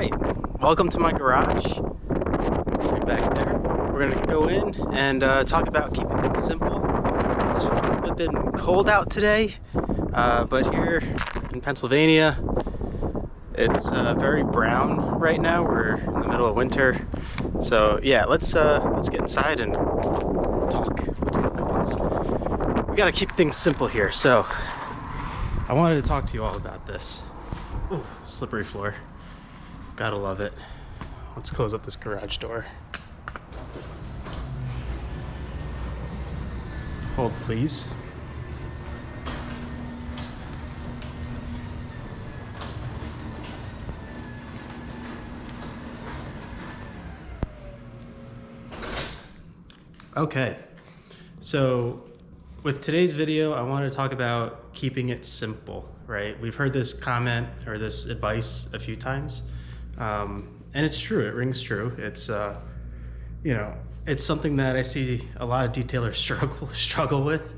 right, welcome to my garage. Right back there. We're gonna go in and talk about keeping things simple. It's flipping cold out today, but here in Pennsylvania, it's very brown right now. We're in the middle of winter, so yeah, let's get inside and talk. We gotta keep things simple here. So I wanted to talk to you all about this. Ooh, slippery floor. Gotta love it. Let's close up this garage door. Hold, please. Okay, so with today's video, I want to talk about keeping it simple, right? We've heard this comment or this advice a few times, and it's true. It rings true. It's you know, it's something that I see a lot of detailers struggle with.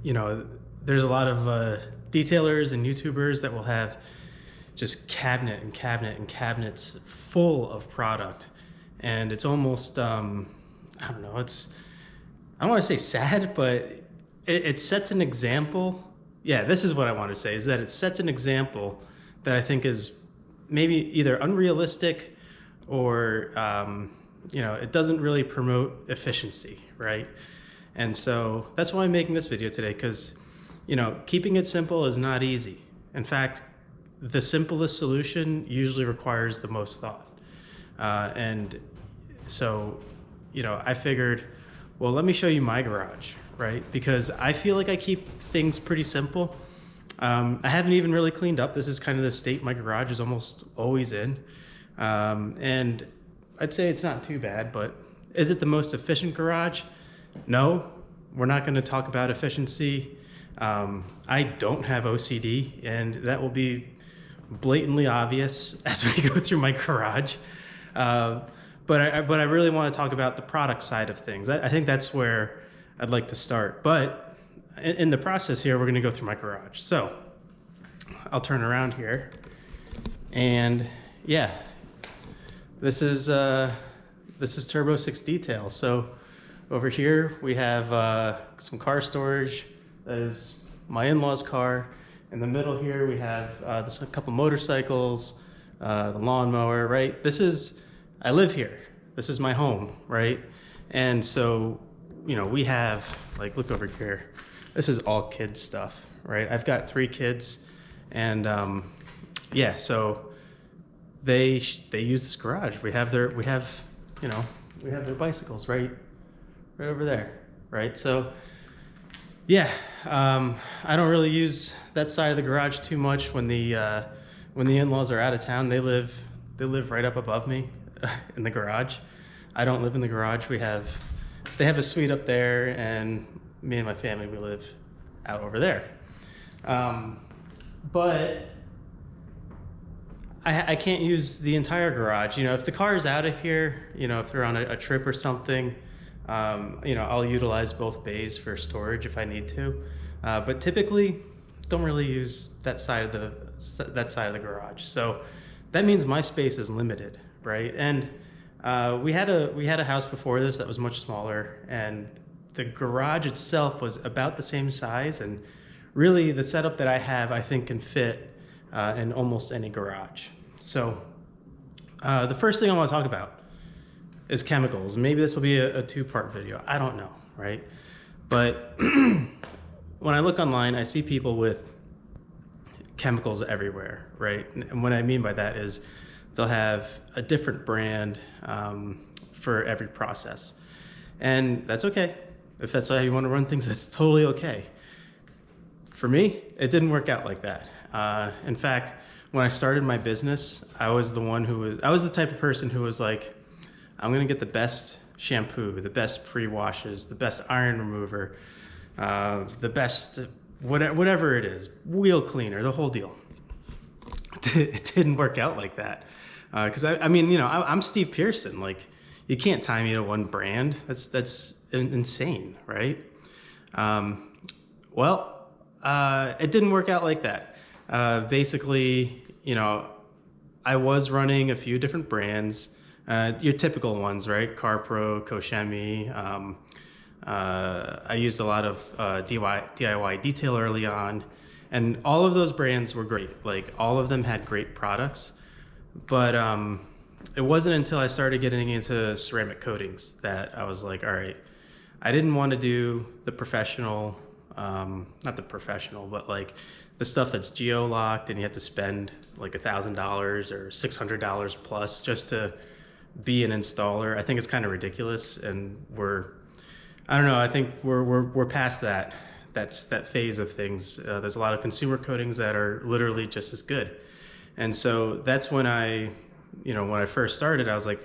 You know, there's a lot of detailers and YouTubers that will have just cabinet and cabinet and cabinets full of product, and it's almost I don't know. I don't want to say sad, but it sets an example. Yeah, this is what I want to say, is that it sets an example that I think is maybe either unrealistic or, you know, it doesn't really promote efficiency, right? And so that's why I'm making this video today, because, you know, keeping it simple is not easy. In fact, the simplest solution usually requires the most thought. And so, you know, I figured, well, let me show you my garage, right? Because I feel like I keep things pretty simple. I haven't even really cleaned up. This is kind of the state my garage is almost always in. And I'd say it's not too bad, but is it the most efficient garage? No, we're not going to talk about efficiency. I don't have OCD, and that will be blatantly obvious as we go through my garage. But I really want to talk about the product side of things. I think that's where I'd like to start. But in the process here, we're going to go through my garage. So I'll turn around here, and yeah, this is Turbo 6 detail. So over here we have some car storage. That is my in-laws' car. In the middle here we have a couple motorcycles, the lawnmower. Right. I live here. This is my home, right? And so, you know, we have, like, look over here. This is all kids stuff, right? I've got 3 kids, and yeah, so they use this garage. We have their bicycles right over there, right? So yeah, I don't really use that side of the garage too much when the in-laws are out of town. They live right up above me in the garage. I don't live in the garage. They have a suite up there, and me and my family, we live out over there. But I can't use the entire garage. You know, if the car is out of here, you know, if they're on a trip or something, you know, I'll utilize both bays for storage if I need to. But typically, don't really use that side of the garage. So that means my space is limited, right? And we had a house before this that was much smaller, and the garage itself was about the same size, and really the setup that I have, I think, can fit in almost any garage. So the first thing I want to talk about is chemicals. Maybe this will be a 2-part video. I don't know, right? But when I look online, I see people with chemicals everywhere, right? And what I mean by that is they'll have a different brand for every process. And that's okay. If that's how you want to run things, that's totally okay. For me, it didn't work out like that. In fact, when I started my business, I was the type of person who was like, I'm gonna get the best shampoo, the best pre-washes, the best iron remover, the best whatever it is, wheel cleaner, the whole deal. It didn't work out like that. Because I mean, you know, I'm Steve Pearson. Like, you can't tie me to one brand. That's insane, right? Well, it didn't work out like that. Basically, you know, I was running a few different brands, your typical ones, right? CarPro, Koshemi. I used a lot of DIY detail early on, and all of those brands were great. Like all of them had great products, but it wasn't until I started getting into ceramic coatings that I was like, all right, I didn't want to do the professional, not the professional, but like the stuff that's geo-locked and you have to spend like $1,000 or $600 plus just to be an installer. I think it's kind of ridiculous, and I don't know, I think we're past that. That's that phase of things. There's a lot of consumer coatings that are literally just as good. And so that's when when I first started, I was like,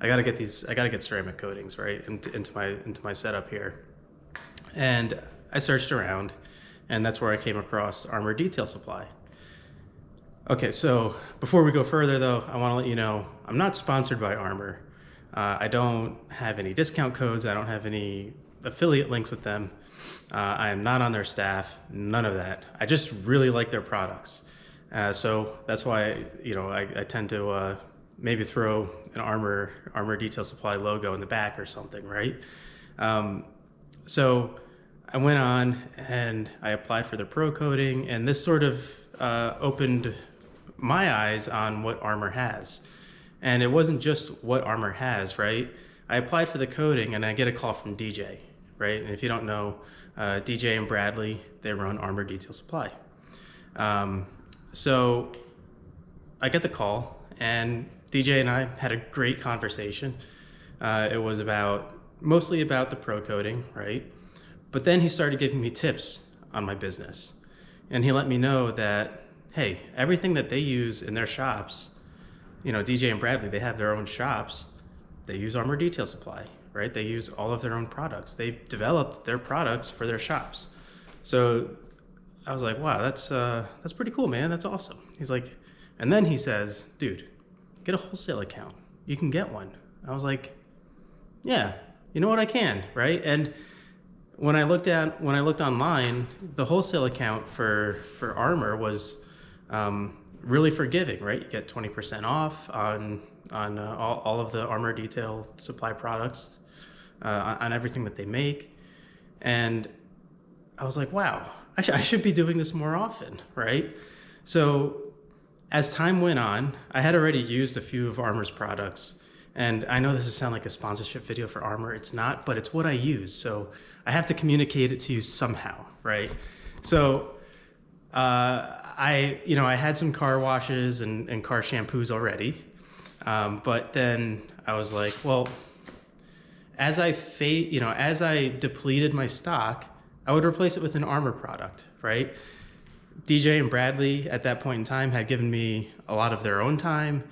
I gotta get ceramic coatings, right? Into my setup here. And I searched around, and that's where I came across Armor Detail Supply. Okay, so before we go further though, I wanna let you know, I'm not sponsored by Armor. I don't have any discount codes. I don't have any affiliate links with them. I am not on their staff, none of that. I just really like their products. So that's why, I tend to maybe throw an Armor Detail Supply logo in the back or something, right? So I went on and I applied for the pro coating, and this sort of opened my eyes on what Armor has. And it wasn't just what Armor has, right? I applied for the coating and I get a call from DJ, right? And if you don't know, DJ and Bradley, they run Armor Detail Supply. So I get the call, and DJ and I had a great conversation. It was mostly about the pro coating, right? But then he started giving me tips on my business. And he let me know that, hey, everything that they use in their shops, DJ and Bradley, they have their own shops. They use Armor Detail Supply, right? They use all of their own products. They developed their products for their shops. So I was like, wow, that's pretty cool, man. That's awesome. He's like, and then he says, dude, get a wholesale account. You can get one. I was like, yeah, you know what, I can, right? And when I looked online, the wholesale account for Armor was really forgiving, right? You get 20% off on all of the Armor Detail Supply products, on everything that they make. And I was like, wow, I should be doing this more often, right? So as time went on, I had already used a few of Armor's products. And I know this is sound like a sponsorship video for Armor. It's not, but it's what I use. So I have to communicate it to you somehow, right? So I had some car washes and car shampoos already. But then I was like, well, as I depleted my stock, I would replace it with an Armor product, right? DJ and Bradley at that point in time had given me a lot of their own time,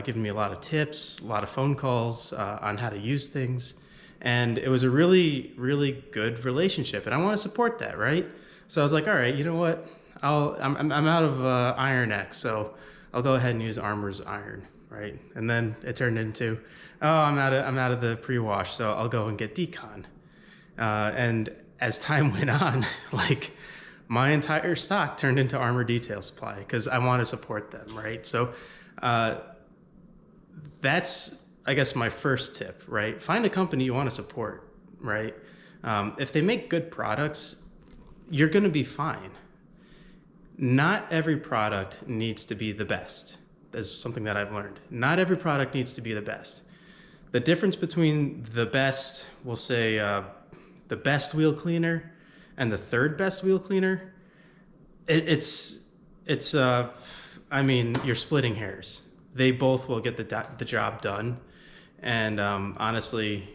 given me a lot of tips, a lot of phone calls on how to use things. And it was a really, really good relationship. And I want to support that, right? So I was like, all right, you know what? I'm out of Iron X, so I'll go ahead and use Armor's iron, right? And then it turned into, oh, I'm out of the pre-wash, so I'll go and get Decon. And as time went on, like my entire stock turned into Armor Detail Supply because I want to support them, right? So that's, I guess, my first tip, right? Find a company you want to support, right? If they make good products, you're going to be fine. Not every product needs to be the best. That's something that I've learned. Not every product needs to be the best. The difference between the best, we'll say, the best wheel cleaner and the third best wheel cleaner, it's you're splitting hairs. They both will get the job done. And honestly,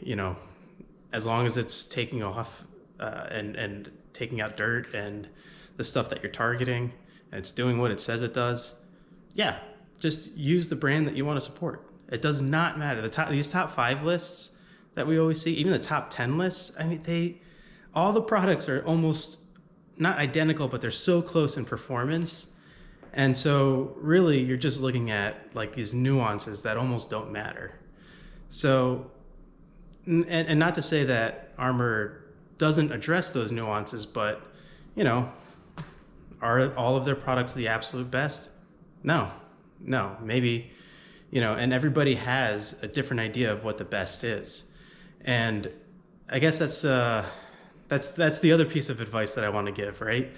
as long as it's taking off and taking out dirt and the stuff that you're targeting, and it's doing what it says it does, yeah, just use the brand that you want to support. It does not matter. These top 5 lists that we always see, even the top 10 lists, all the products are almost not identical, but they're so close in performance. And so really you're just looking at like these nuances that almost don't matter. So, and not to say that Armor doesn't address those nuances, but are all of their products the absolute best? No, No, maybe, and everybody has a different idea of what the best is. And I guess that's the other piece of advice that I want to give, right?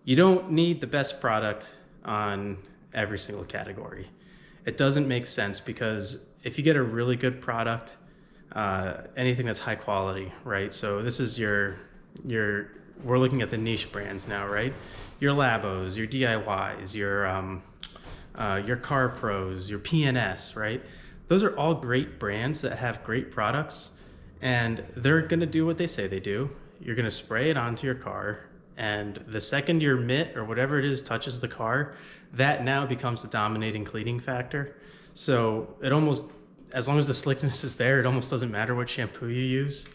You don't need the best product on every single category. It doesn't make sense, because if you get a really good product, anything that's high quality, right? So this is we're looking at the niche brands now, right? Your Labos, your DIYs, your Car Pros, your PNS, right? Those are all great brands that have great products, and they're gonna do what they say they do. You're gonna spray it onto your car, and the second your mitt or whatever it is touches the car, that now becomes the dominating cleaning factor. So it almost, as long as the slickness is there, it almost doesn't matter what shampoo you use,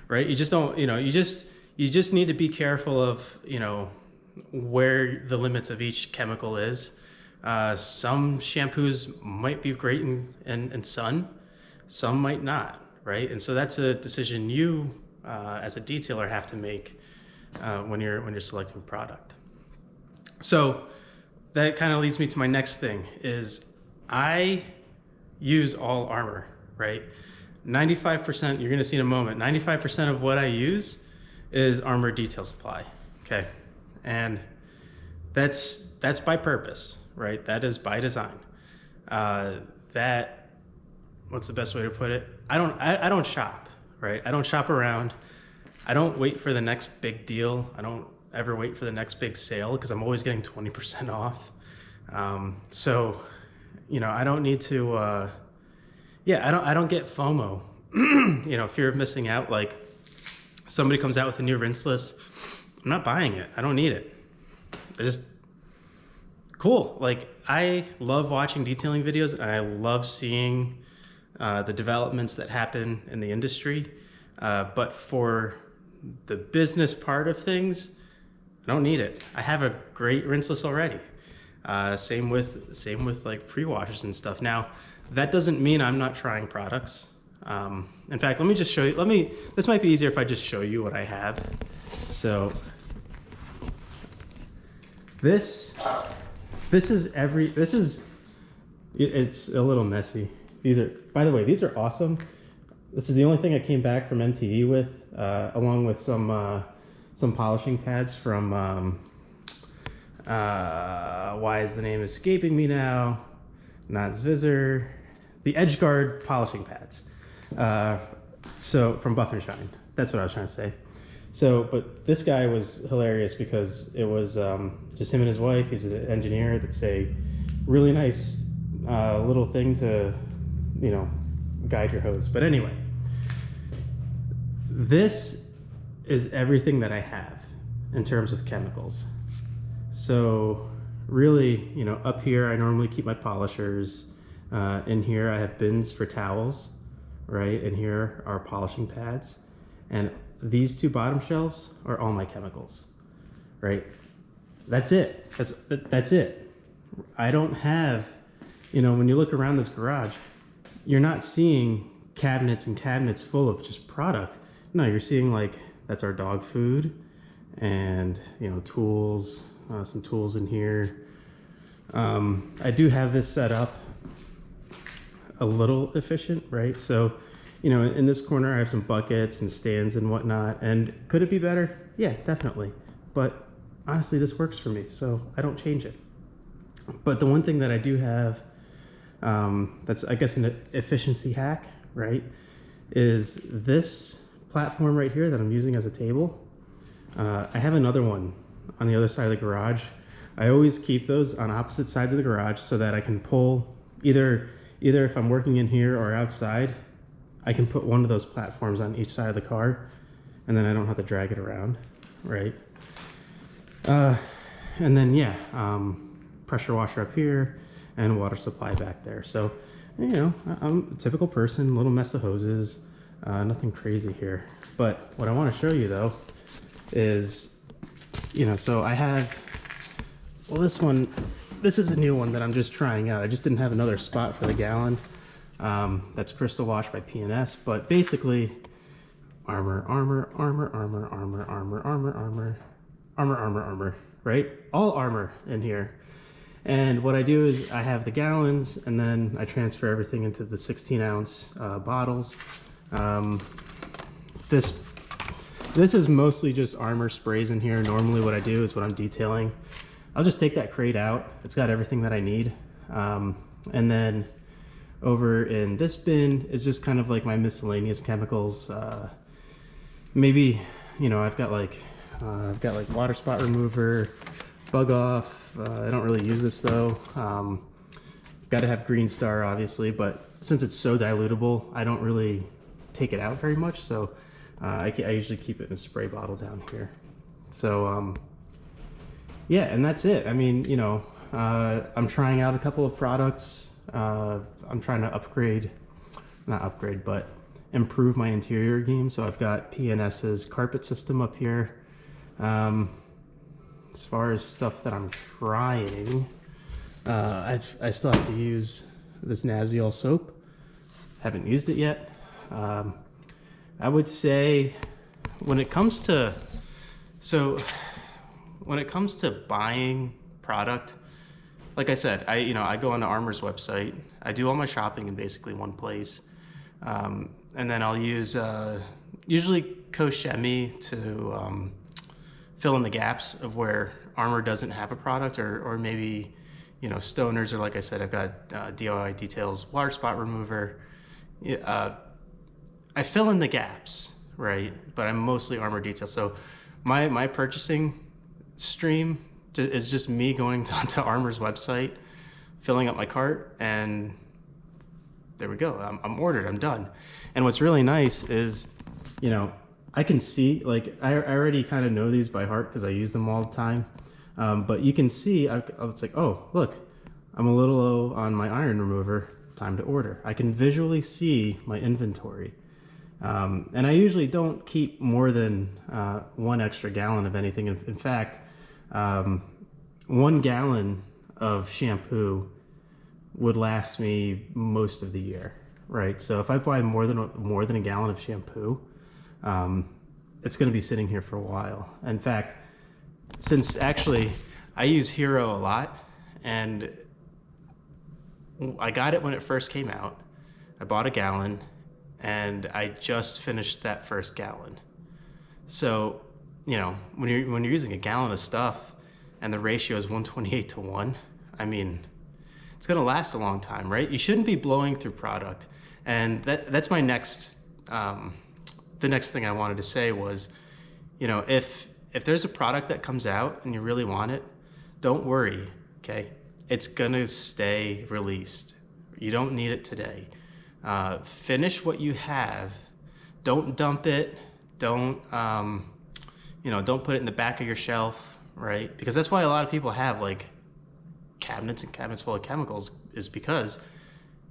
right? You just don't, you just need to be careful of, where the limits of each chemical is. Some shampoos might be great in sun, some might not, right? And so that's a decision you, as a detailer, have to make when you're selecting product. So that kind of leads me to my next thing is I use all Armor, right? 95%, you're gonna see in a moment, 95% of what I use is Armor Detail Supply, okay? And that's by purpose, right? That is by design. What's the best way to put it? I don't shop, right? I don't shop around. I don't wait for the next big deal. I don't ever wait for the next big sale, because I'm always getting 20% off. So, I don't need to, I don't get FOMO, fear of missing out. Like, somebody comes out with a new rinseless, I'm not buying it. I don't need it. Cool. Like, I love watching detailing videos, and I love seeing the developments that happen in the industry. But for the business part of things, I don't need it. I have a great rinseless already. Same with like pre-washes and stuff. Now, that doesn't mean I'm not trying products. In fact, let me just show you. This might be easier if I just show you what I have. So it's a little messy. By the way, these are awesome. This is the only thing I came back from MTV with, along with some polishing pads from, why is the name escaping me now? Not Zvizzer. The EdgeGuard polishing pads. So from Buff and Shine. That's what I was trying to say. So, but this guy was hilarious because it was just him and his wife. He's an engineer. That's a really nice little thing to, guide your hose. But anyway, this is everything that I have in terms of chemicals. So really, up here I normally keep my polishers. In here I have bins for towels, right? And here are polishing pads. And these two bottom shelves are all my chemicals, right? That's it. That's it. I don't have, when you look around this garage, you're not seeing cabinets and cabinets full of just product. No, you're seeing that's our dog food and, tools, some tools in here. I do have this set up a little efficient, right? So, in this corner I have some buckets and stands and whatnot. And could it be better? Yeah, definitely. But honestly, this works for me, so I don't change it. But the one thing that I do have, that's, I guess, an efficiency hack, right, is this platform right here that I'm using as a table. I have another one on the other side of the garage. I always keep those on opposite sides of the garage so that I can pull either if I'm working in here or outside, I can put one of those platforms on each side of the car, and then I don't have to drag it around, right? And then pressure washer up here and water supply back there. So, I'm a typical person, little mess of hoses, nothing crazy here. But what I want to show you though is, so I have, this is a new one that I'm just trying out. I just didn't have another spot for the gallon. That's Crystal Wash by PNS, but basically armor, right? All armor in here. And what I do is I have the gallons, and then I transfer everything into the 16-ounce bottles. Um, this is mostly just Armor sprays in here. Normally what I do is when I'm detailing, I'll just take that crate out. It's got everything that I need. And then over in this bin is just kind of like my miscellaneous chemicals. Maybe, you know, I've got like water spot remover, bug off. I don't really use this though. Got to have Green Star obviously, but since it's so dilutable, I don't really take it out very much. So I usually keep it in a spray bottle down here. So yeah, and that's it. I mean, you know, I'm trying out a couple of products. I'm trying to not upgrade, but improve my interior game. So I've got P&S's carpet system up here. As far as stuff that I'm trying, I still have to use this Naziol soap. Haven't used it yet. I would say when it comes to buying product, like I said, I go on the Armor's website. I do all my shopping in basically one place, and then I'll use usually Koshemi to fill in the gaps of where Armor doesn't have a product, or maybe, you know, Stoners, or like I said, I've got DIY Details water spot remover. I fill in the gaps, right? But I'm mostly Armor Detail. So my purchasing stream is just me going onto Armor's website, filling up my cart, and there we go. I'm ordered, I'm done. And what's really nice is, you know, I can see, like, I already kind of know these by heart because I use them all the time. But you can see, it's like, oh, look, I'm a little low on my iron remover, time to order. I can visually see my inventory. And I usually don't keep more than 1 extra gallon of anything. In fact, 1 gallon of shampoo would last me most of the year, right? So if I buy more than a gallon of shampoo, it's going to be sitting here for a while. In fact, since actually I use Hero a lot, and I got it when it first came out. I bought a gallon, and I just finished that first gallon. So, you know, when you're using a gallon of stuff and the ratio is 128 to 1, I mean, it's gonna last a long time, right? You shouldn't be blowing through product. And that's my next, the next thing I wanted to say was, you know, if there's a product that comes out and you really want it, don't worry, okay? It's gonna stay released. You don't need it today. Finish what you have. Don't dump it. Don't, don't put it in the back of your shelf, right? Because that's why a lot of people have like cabinets and cabinets full of chemicals, is because,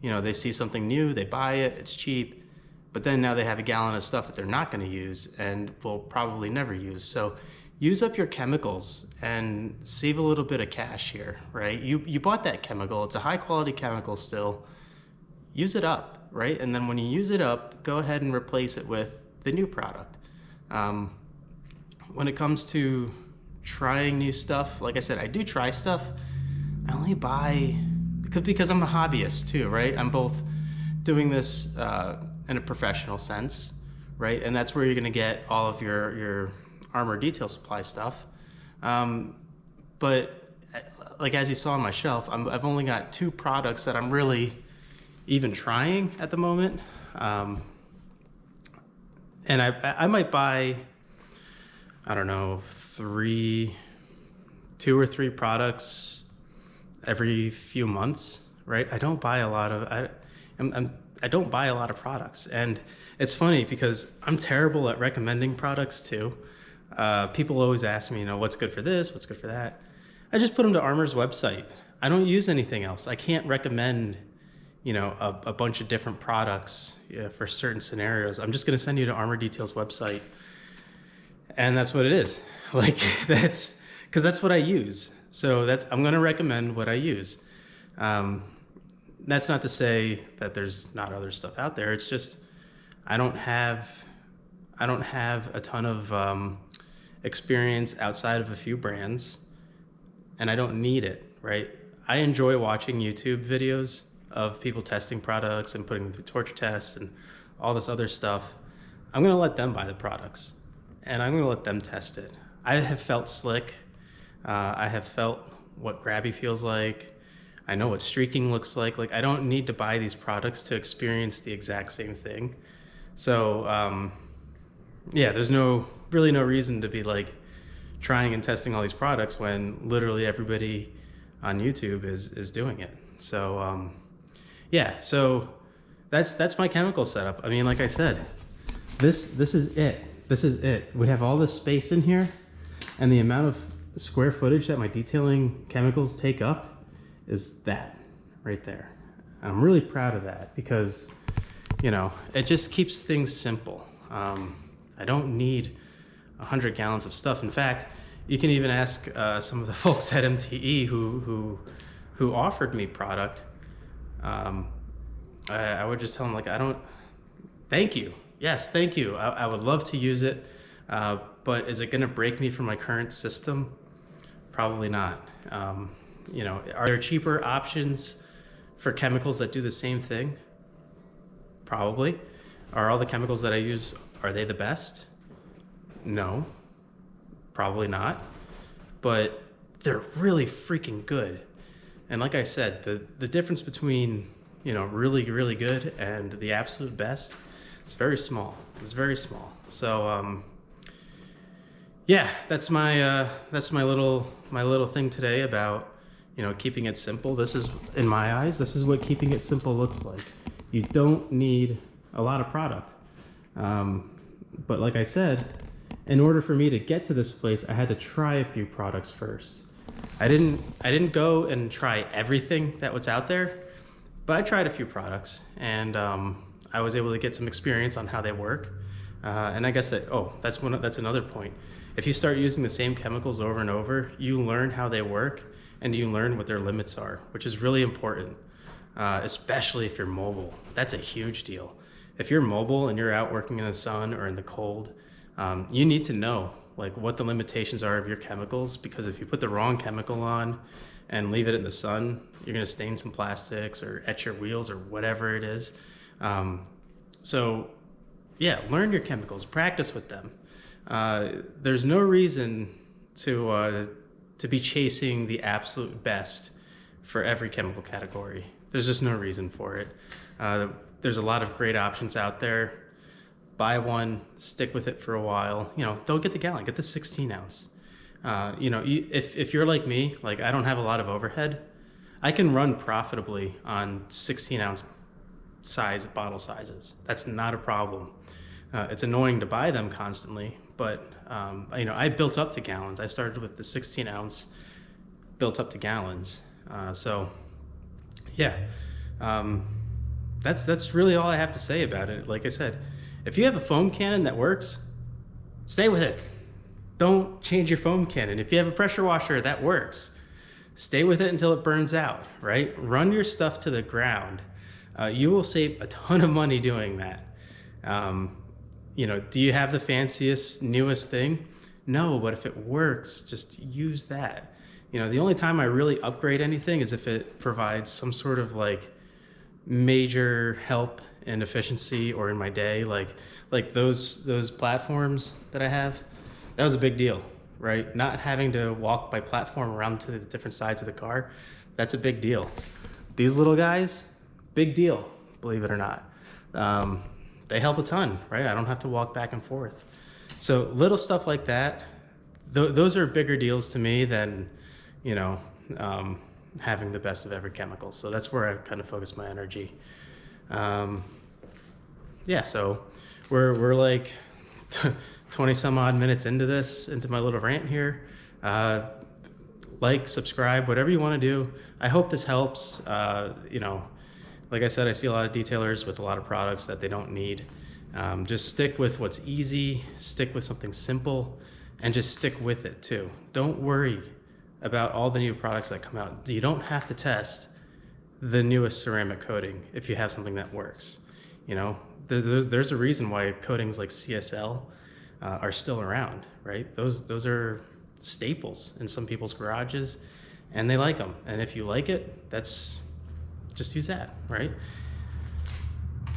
you know, they see something new, they buy it, it's cheap, but then now they have a gallon of stuff that they're not going to use and will probably never use. So use up your chemicals and save a little bit of cash here, right? You bought that chemical. It's a high quality chemical still. Use it up, right? And then when you use it up, go ahead and replace it with the new product. When it comes to trying new stuff, like I said, I do try stuff. I only buy, because I'm a hobbyist too, right? I'm both doing this in a professional sense, right? And that's where you're gonna get all of your Armor Detail Supply stuff. But like as you saw on my shelf, I've only got 2 products that I'm really even trying at the moment. And I might buy, I don't know, 2 or 3 products every few months, right? I don't buy a lot of, I don't buy a lot of products. And it's funny because I'm terrible at recommending products too. People always ask me, you know, what's good for this, what's good for that. I just put them to Armor's website. I don't use anything else. I can't recommend, you know, a bunch of different products for certain scenarios. I'm just gonna send you to Armor Detail's website. And that's what it is. Like because that's what I use. So I'm gonna recommend what I use. That's not to say that there's not other stuff out there. It's just, I don't have a ton of experience outside of a few brands, and I don't need it, right? I enjoy watching YouTube videos of people testing products and putting them through torture tests and all this other stuff. I'm going to let them buy the products and I'm going to let them test it. I have felt slick. I have felt what grabby feels like. I know what streaking looks like. Like, I don't need to buy these products to experience the exact same thing. So, yeah, there's really no reason to be like trying and testing all these products when literally everybody on YouTube is doing it. So, yeah, so that's my chemical setup. I mean, like I said, this is it. This is it. We have all this space in here, and the amount of square footage that my detailing chemicals take up is that right there. I'm really proud of that because, you know, it just keeps things simple. I don't need 100 gallons of stuff. In fact, you can even ask some of the folks at MTE who offered me product. I would just tell them, like, thank you. Yes, thank you. I would love to use it, but is it going to break me from my current system? Probably not. You know, are there cheaper options for chemicals that do the same thing? Probably. Are all the chemicals that I use, are they the best? No, probably not. But they're really freaking good. And like I said, the difference between, you know, really, really good and the absolute best, it's very small. It's very small. So, yeah, that's my little thing today about, you know, keeping it simple. This is, in my eyes, this is what keeping it simple looks like. You don't need a lot of product. But like I said, in order for me to get to this place, I had to try a few products first. I didn't go and try everything that was out there, but I tried a few products, and I was able to get some experience on how they work. And I guess that's another point. If you start using the same chemicals over and over, you learn how they work and you learn what their limits are, which is really important, especially if you're mobile. That's a huge deal. If you're mobile and you're out working in the sun or in the cold, you need to know like what the limitations are of your chemicals, because if you put the wrong chemical on and leave it in the sun, you're going to stain some plastics or etch your wheels or whatever it is. So yeah, learn your chemicals, practice with them. There's no reason to be chasing the absolute best for every chemical category. There's just no reason for it. There's a lot of great options out there. Buy one, stick with it for a while. You know, don't get the gallon, get the 16 ounce. You know, if you're like me, like I don't have a lot of overhead, I can run profitably on 16 ounce size bottle sizes. That's not a problem. It's annoying to buy them constantly, but you know, I built up to gallons. I started with the 16 ounce, built up to gallons. So yeah, that's really all I have to say about it. Like I said, if you have a foam cannon that works, stay with it. Don't change your foam cannon. If you have a pressure washer that works, stay with it until it burns out, right? Run your stuff to the ground. You will save a ton of money doing that. You know, do you have the fanciest, newest thing? No, but if it works, just use that. You know, the only time I really upgrade anything is if it provides some sort of like major help in efficiency or in my day, like those platforms that I have. That was a big deal, right? Not having to walk by platform around to the different sides of the car, that's a big deal. These little guys, big deal, believe it or not. They help a ton, right? I don't have to walk back and forth. So little stuff like that, those are bigger deals to me than, you know, having the best of every chemical. So that's where I kind of focus my energy. Yeah, so we're like 20 some odd minutes into my little rant here. Like, subscribe, whatever you want to do. I hope this helps. You know, like I said, I see a lot of detailers with a lot of products that they don't need. Just stick with what's easy, stick with something simple, and just stick with it too. Don't worry about all the new products that come out. You don't have to test the newest ceramic coating if you have something that works. You know, there's a reason why coatings like CSL are still around, right? Those are staples in some people's garages, and they like them. And if you like it, just use that, right?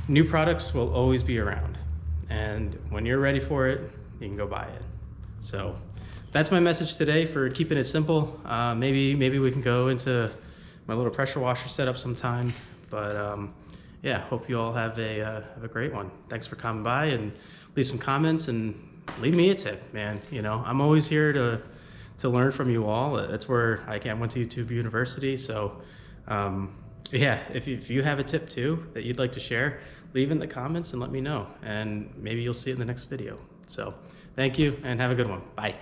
New products will always be around, and when you're ready for it, you can go buy it. So that's my message today for keeping it simple. Maybe we can go into my little pressure washer setup sometime, but yeah, hope you all have a great one. Thanks for coming by, and leave some comments and leave me a tip, man. You know, I'm always here to learn from you all. That's where I went to YouTube University. So yeah, if you have a tip too that you'd like to share, leave in the comments and let me know, and maybe you'll see it in the next video. So thank you and have a good one. Bye.